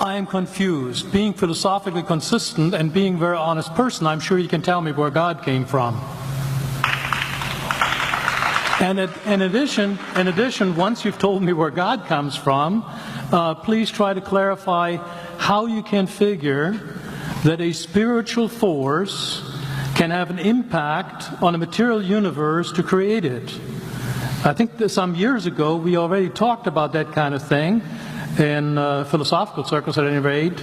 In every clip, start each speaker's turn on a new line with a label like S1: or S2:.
S1: I am confused. Being philosophically consistent and being a very honest person, I'm sure you can tell me where God came from. And in addition, once you've told me where God comes from, please try to clarify how you can figure that a spiritual force can have an impact on a material universe to create it. I think that some years ago we already talked about that kind of thing in philosophical circles at any rate,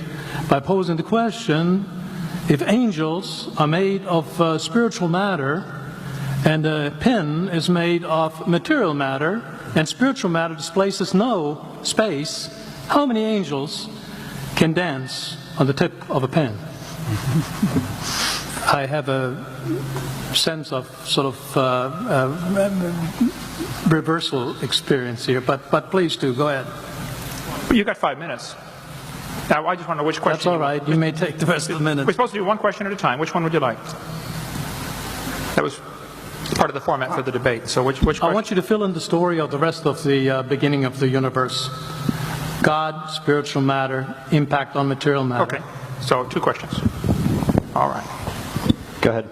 S1: by posing the question, if angels are made of spiritual matter, and a pen is made of material matter, and spiritual matter displaces no space, how many angels can dance on the tip of a pen? I have a sense of sort of reversal experience here, but please do, go ahead.
S2: You got 5 minutes. Now, I just want to know which question.
S1: That's all right. You may take the rest of the minute.
S2: We're supposed to do one question at a time. Which one would you like? That was part of the format for the debate. So which question?
S1: I want you to fill in the story of the rest of the beginning of the universe. God, spiritual matter, impact on material matter.
S2: Okay. So 2 questions. All right.
S3: Go ahead.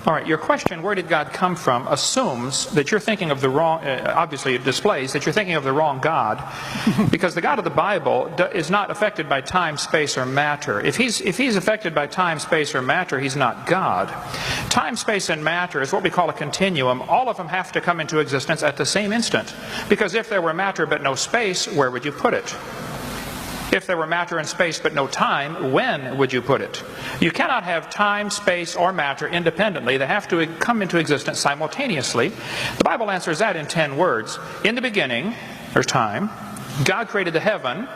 S2: All right, your question, where did God come from, assumes that you're thinking of the wrong, obviously it displays that you're thinking of the wrong God, because the God of the Bible is not affected by time, space, or matter. If he's affected by time, space, or matter, he's not God. Time, space, and matter is what we call a continuum. All of them have to come into existence at the same instant, because if there were matter but no space, where would you put it? If there were matter and space but no time, when would you put it? You cannot have time, space, or matter independently. They have to come into existence simultaneously. The Bible answers that in 10 words. In the beginning, there's time. God created the heaven,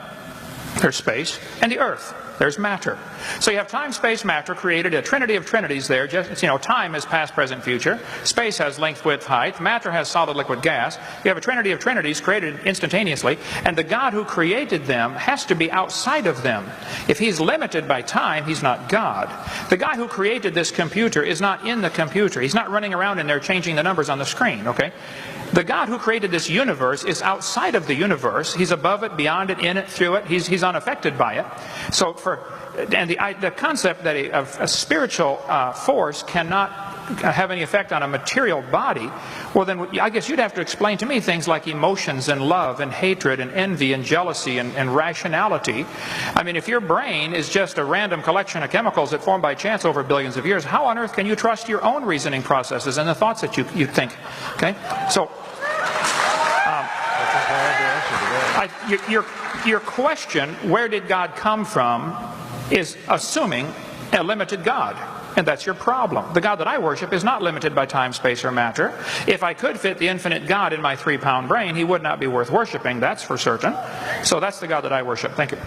S2: there's space, and the earth, there's matter. So you have time, space, matter, created a trinity of trinities there. Just, time is past, present, future. Space has length, width, height. Matter has solid, liquid, gas. You have a trinity of trinities created instantaneously. And the God who created them has to be outside of them. If he's limited by time, he's not God. The guy who created this computer is not in the computer. He's not running around in there changing the numbers on the screen, okay? The God who created this universe is outside of the universe. He's above it, beyond it, in it, through it. He's unaffected by it. So the concept that a spiritual force cannot have any effect on a material body, well then I guess you'd have to explain to me things like emotions and love and hatred and envy and jealousy and rationality. I mean, if your brain is just a random collection of chemicals that form by chance over billions of years, how on earth can you trust your own reasoning processes and the thoughts that you think? Okay, so your question, where did God come from, is assuming a limited God. And that's your problem. The God that I worship is not limited by time, space, or matter. If I could fit the infinite God in my 3-pound brain, he would not be worth worshiping, that's for certain. So that's the God that I worship. Thank you.